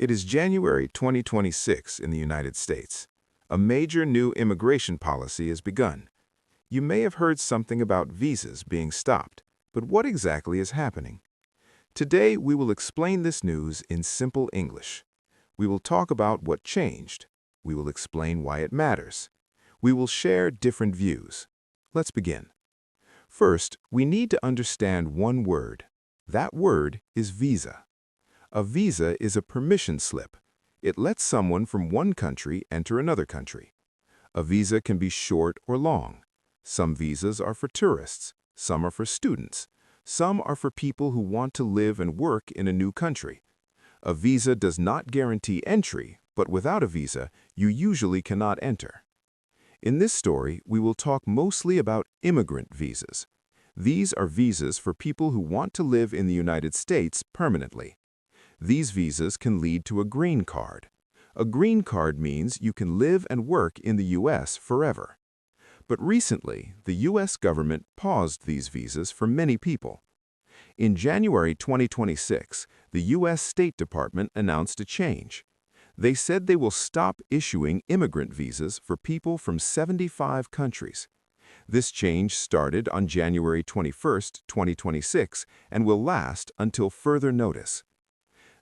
It is January 2026 in the United States. A major new immigration policy has begun. You may have heard something about visas being stopped, but what exactly is happening? Today, we will explain this news in simple English. We will talk about what changed. We will explain why it matters. We will share different views. Let's begin. First, we need to understand one word. That word is visa. A visa is a permission slip. It lets someone from one country enter another country. A visa can be short or long. Some visas are for tourists, some are for students, some are for people who want to live and work in a new country. A visa does not guarantee entry, but without a visa, you usually cannot enter. In this story, we will talk mostly about immigrant visas. These are visas for people who want to live in the United States permanently. These visas can lead to a green card. A green card means you can live and work in the U.S. forever. But recently, the U.S. government paused these visas for many people. In January 2026, the U.S. State Department announced a change. They said they will stop issuing immigrant visas for people from 75 countries. This change started on January 21, 2026, and will last until further notice.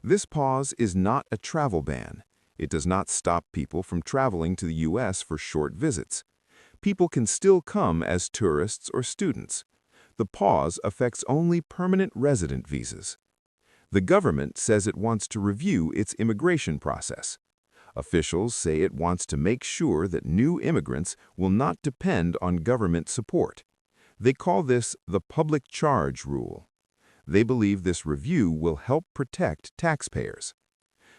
This pause is not a travel ban. It does not stop people from traveling to the U.S. for short visits. People can still come as tourists or students. The pause affects only permanent resident visas. The government says it wants to review its immigration process. Officials say it wants to make sure that new immigrants will not depend on government support. They call this the public charge rule. They believe this review will help protect taxpayers.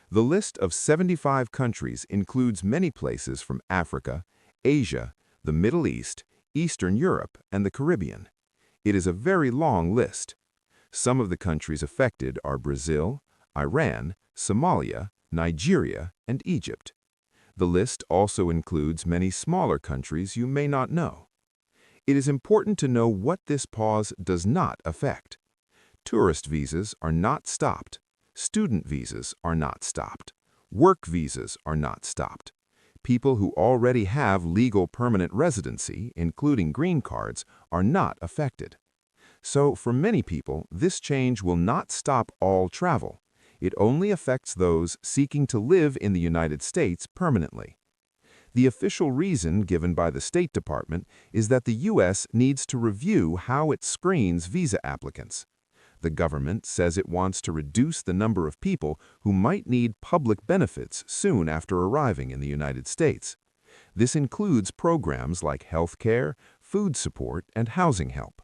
The list of 75 countries includes many places from Africa, Asia, the Middle East, Eastern Europe, and the Caribbean. It is a very long list. Some of the countries affected are Brazil, Iran, Somalia, Nigeria, and Egypt. The list also includes many smaller countries you may not know. It is important to know what this pause does not affect. Tourist visas are not stopped. Student visas are not stopped. Work visas are not stopped. People who already have legal permanent residency, including green cards, are not affected. So, for many people, this change will not stop all travel. It only affects those seeking to live in the United States permanently. The official reason given by the State Department is that the U.S. needs to review how it screens visa applicants. The government says it wants to reduce the number of people who might need public benefits soon after arriving in the United States. This includes programs like health care, food support, and housing help.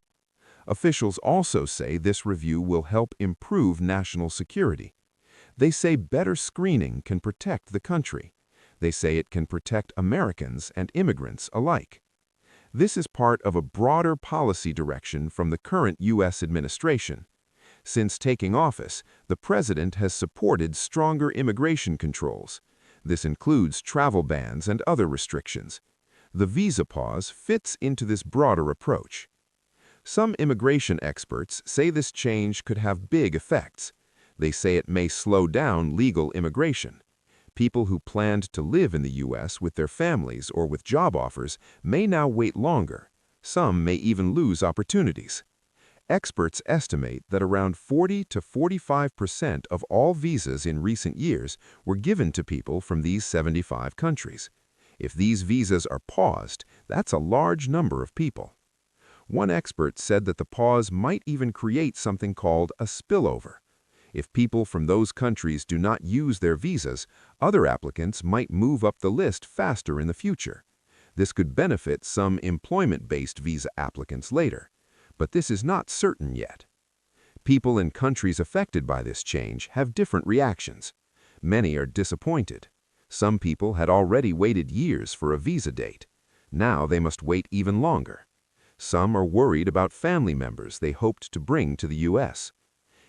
Officials also say this review will help improve national security. They say better screening can protect the country. They say it can protect Americans and immigrants alike. This is part of a broader policy direction from the current U.S. administration. Since taking office, the president has supported stronger immigration controls. This includes travel bans and other restrictions. The visa pause fits into this broader approach. Some immigration experts say this change could have big effects. They say it may slow down legal immigration. People who planned to live in the U.S. with their families or with job offers may now wait longer. Some may even lose opportunities. Experts estimate that around 40 to 45% of all visas in recent years were given to people from these 75 countries. If these visas are paused, that's a large number of people. One expert said that the pause might even create something called a spillover. If people from those countries do not use their visas, other applicants might move up the list faster in the future. This could benefit some employment-based visa applicants later. But this is not certain yet. People in countries affected by this change have different reactions. Many are disappointed. Some people had already waited years for a visa date. Now they must wait even longer. Some are worried about family members they hoped to bring to the U.S.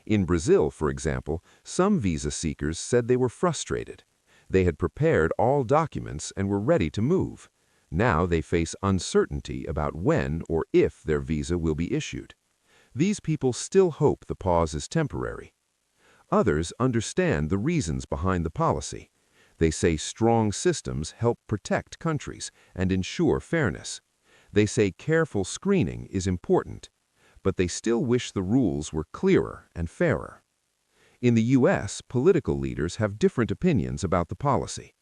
In Brazil, for example, some visa seekers said they were frustrated. They had prepared all documents and were ready to move. Now they face uncertainty about when or if their visa will be issued. These people still hope the pause is temporary. Others understand the reasons behind the policy. They say strong systems help protect countries and ensure fairness. They say careful screening is important, but they still wish the rules were clearer and fairer. In the U.S., political leaders have different opinions about the policy.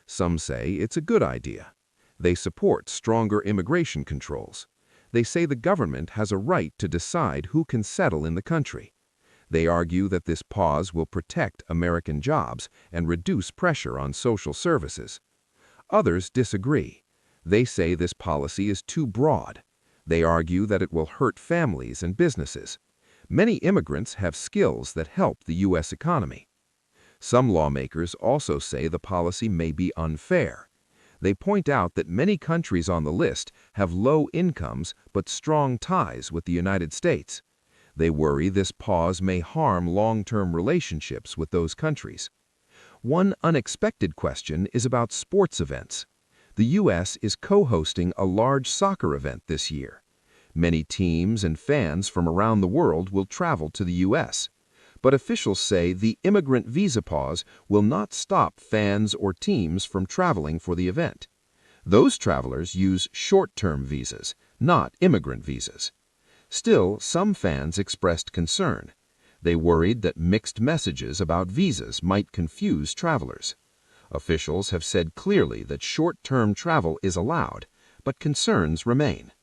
Some say it's a good idea. They support stronger immigration controls. They say the government has a right to decide who can settle in the country. They argue that this pause will protect American jobs and reduce pressure on social services. Others disagree. They say this policy is too broad. They argue that it will hurt families and businesses. Many immigrants have skills that help the U.S. economy. Some lawmakers also say the policy may be unfair. They point out that many countries on the list have low incomes but strong ties with the United States. They worry this pause may harm long-term relationships with those countries. One unexpected question is about sports events. The U.S. is co-hosting a large soccer event this year. Many teams and fans from around the world will travel to the U.S. But officials say the immigrant visa pause will not stop fans or teams from traveling for the event. Those travelers use short-term visas, not immigrant visas. Still, some fans expressed concern. They worried that mixed messages about visas might confuse travelers. Officials have said clearly that short-term travel is allowed, but concerns remain.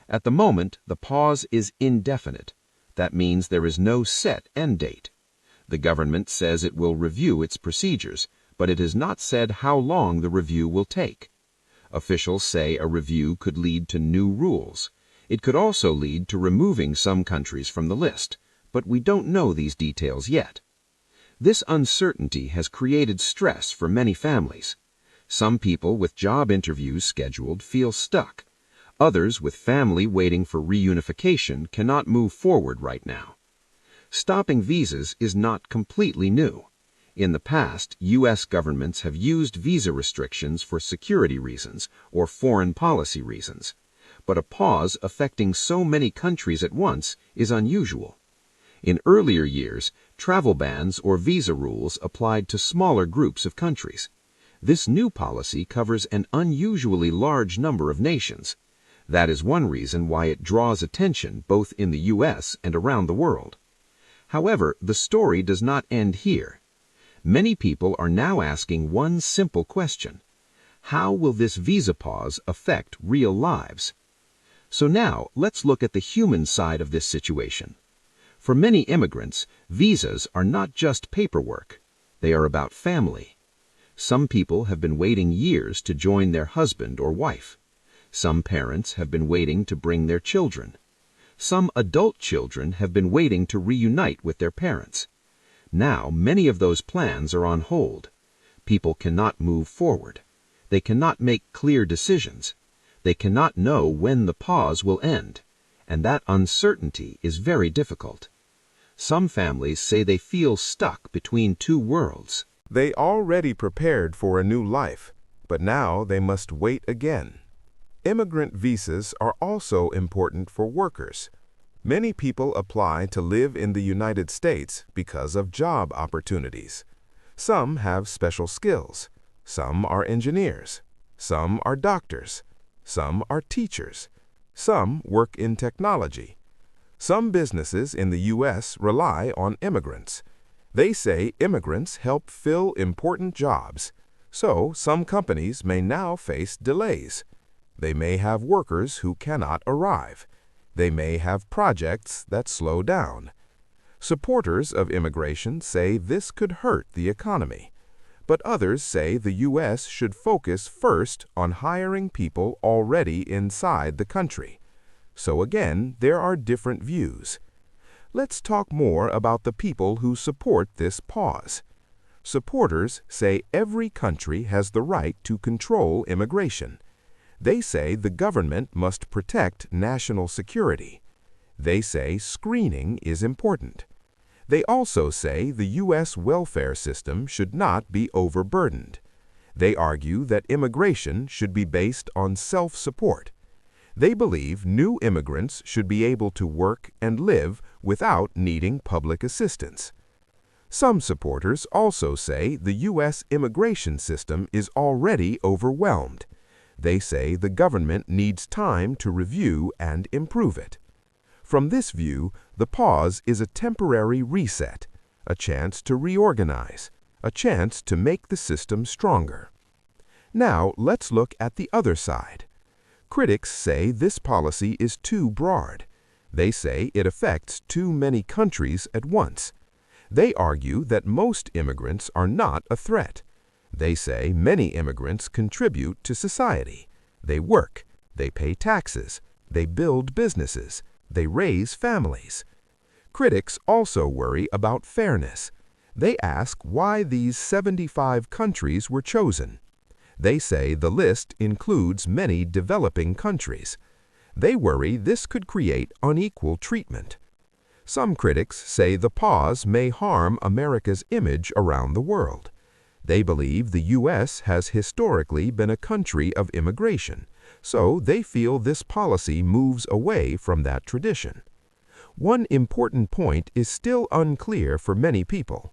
At the moment, the pause is indefinite. That means there is no set end date. The government says it will review its procedures, but it has not said how long the review will take. Officials say a review could lead to new rules. It could also lead to removing some countries from the list, but we don't know these details yet. This uncertainty has created stress for many families. Some people with job interviews scheduled feel stuck. Others with family waiting for reunification cannot move forward right now. Stopping visas is not completely new. In the past, U.S. governments have used visa restrictions for security reasons or foreign policy reasons. But a pause affecting so many countries at once is unusual. In earlier years, travel bans or visa rules applied to smaller groups of countries. This new policy covers an unusually large number of nations. That is one reason why it draws attention both in the U.S. and around the world. However, the story does not end here. Many people are now asking one simple question: how will this visa pause affect real lives? So now, let's look at the human side of this situation. For many immigrants, visas are not just paperwork. They are about family. Some people have been waiting years to join their husband or wife. Some parents have been waiting to bring their children. Some adult children have been waiting to reunite with their parents. Now, many of those plans are on hold. People cannot move forward. They cannot make clear decisions. They cannot know when the pause will end, and that uncertainty is very difficult. Some families say they feel stuck between two worlds. They already prepared for a new life, but now they must wait again. Immigrant visas are also important for workers. Many people apply to live in the United States because of job opportunities. Some have special skills. Some are engineers. Some are doctors. Some are teachers. Some work in technology. Some businesses in the U.S. rely on immigrants. They say immigrants help fill important jobs, so some companies may now face delays. They may have workers who cannot arrive. They may have projects that slow down. Supporters of immigration say this could hurt the economy, but others say the U.S. should focus first on hiring people already inside the country. So again, there are different views. Let's talk more about the people who support this pause. Supporters say every country has the right to control immigration. They say the government must protect national security. They say screening is important. They also say the U.S. welfare system should not be overburdened. They argue that immigration should be based on self-support. They believe new immigrants should be able to work and live without needing public assistance. Some supporters also say the U.S. immigration system is already overwhelmed. They say the government needs time to review and improve it. From this view, the pause is a temporary reset, a chance to reorganize, a chance to make the system stronger. Now, let's look at the other side. Critics say this policy is too broad. They say it affects too many countries at once. They argue that most immigrants are not a threat. They say many immigrants contribute to society. They work, they pay taxes, they build businesses, they raise families. Critics also worry about fairness. They ask why these 75 countries were chosen. They say the list includes many developing countries. They worry this could create unequal treatment. Some critics say the pause may harm America's image around the world. They believe the U.S. has historically been a country of immigration, so they feel this policy moves away from that tradition. One important point is still unclear for many people.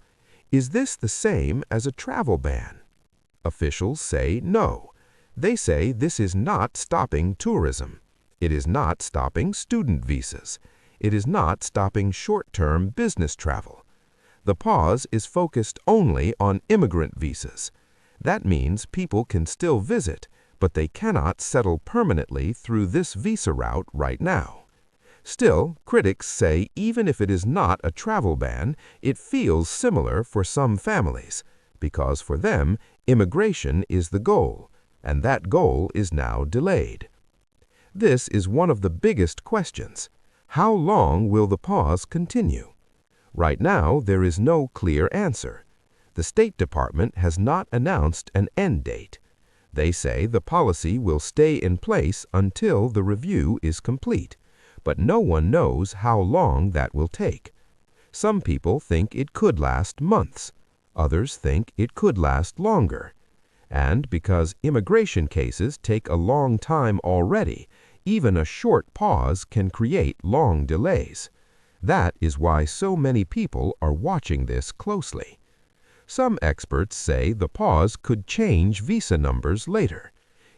Is this the same as a travel ban? Officials say no. They say this is not stopping tourism. It is not stopping student visas. It is not stopping short-term business travel. The pause is focused only on immigrant visas. That means people can still visit, but they cannot settle permanently through this visa route right now. Still, critics say even if it is not a travel ban, it feels similar for some families, because for them, immigration is the goal, and that goal is now delayed. This is one of the biggest questions. How long will the pause continue? Right now, there is no clear answer. The State Department has not announced an end date. They say the policy will stay in place until the review is complete, but no one knows how long that will take. Some people think it could last months. Others think it could last longer. And because immigration cases take a long time already, even a short pause can create long delays. That is why so many people are watching this closely. Some experts say the pause could change visa numbers later.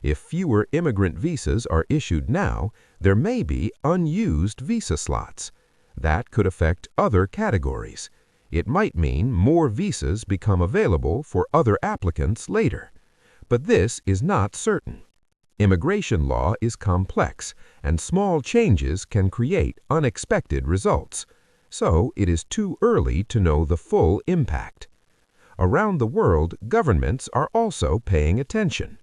If fewer immigrant visas are issued now, there may be unused visa slots. That could affect other categories. It might mean more visas become available for other applicants later. But this is not certain. Immigration law is complex, and small changes can create unexpected results. So it is too early to know the full impact. Around the world, governments are also paying attention.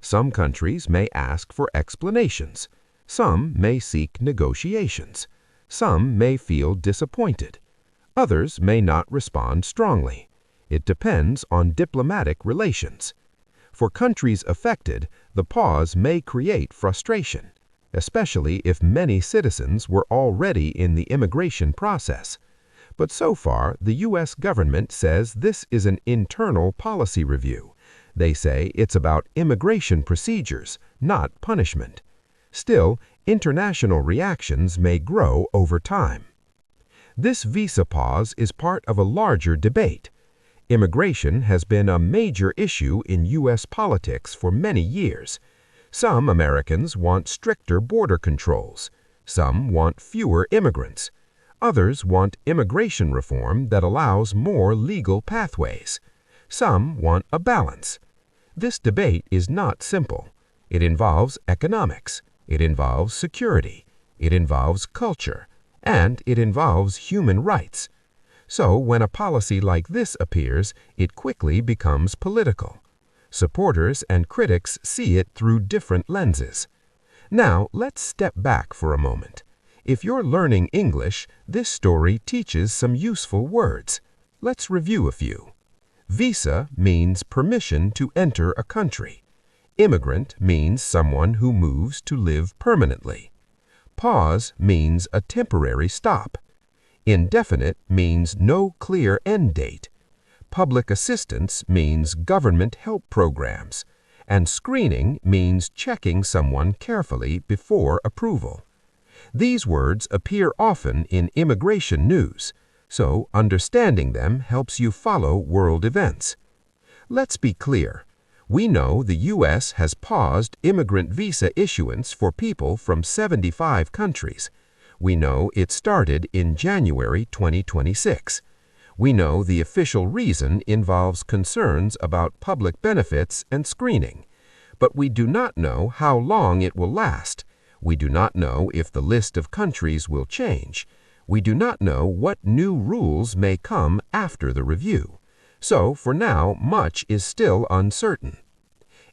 Some countries may ask for explanations. Some may seek negotiations. Some may feel disappointed. Others may not respond strongly. It depends on diplomatic relations. For countries affected, the pause may create frustration, especially if many citizens were already in the immigration process. But so far, the U.S. government says this is an internal policy review. They say it's about immigration procedures, not punishment. Still, international reactions may grow over time. This visa pause is part of a larger debate. Immigration has been a major issue in U.S. politics for many years. Some Americans want stricter border controls. Some want fewer immigrants. Others want immigration reform that allows more legal pathways. Some want a balance. This debate is not simple. It involves economics. It involves security. It involves culture. And it involves human rights. So when a policy like this appears, it quickly becomes political. Supporters and critics see it through different lenses. Now, let's step back for a moment. If you're learning English, this story teaches some useful words. Let's review a few. Visa means permission to enter a country. Immigrant means someone who moves to live permanently. Pause means a temporary stop. Indefinite means no clear end date. Public assistance means government help programs. And screening means checking someone carefully before approval. These words appear often in immigration news. so understanding them helps you follow world events. Let's be clear. We know the U.S. has paused immigrant visa issuance for people from 75 countries. We know it started in January 2026. We know the official reason involves concerns about public benefits and screening. But we do not know how long it will last. We do not know if the list of countries will change. We do not know what new rules may come after the review. So, for now, much is still uncertain.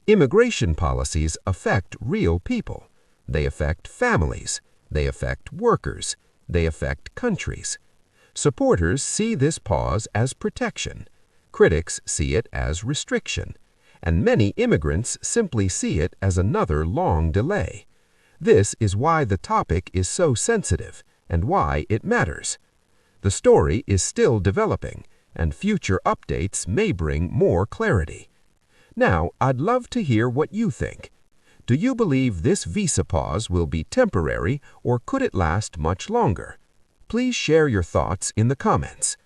Immigration policies affect real people. They affect families. They affect workers. They affect countries. Supporters see this pause as protection. Critics see it as restriction. And many immigrants simply see it as another long delay. This is why the topic is so sensitive and why it matters. The story is still developing, and future updates may bring more clarity. Now, I'd love to hear what you think. Do you believe this visa pause will be temporary, or could it last much longer? Please share your thoughts in the comments.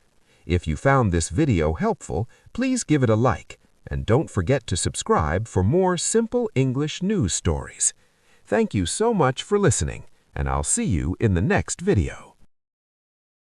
If you found this video helpful, please give it a like, and don't forget to subscribe for more simple English news stories. Thank you so much for listening, and I'll see you in the next video.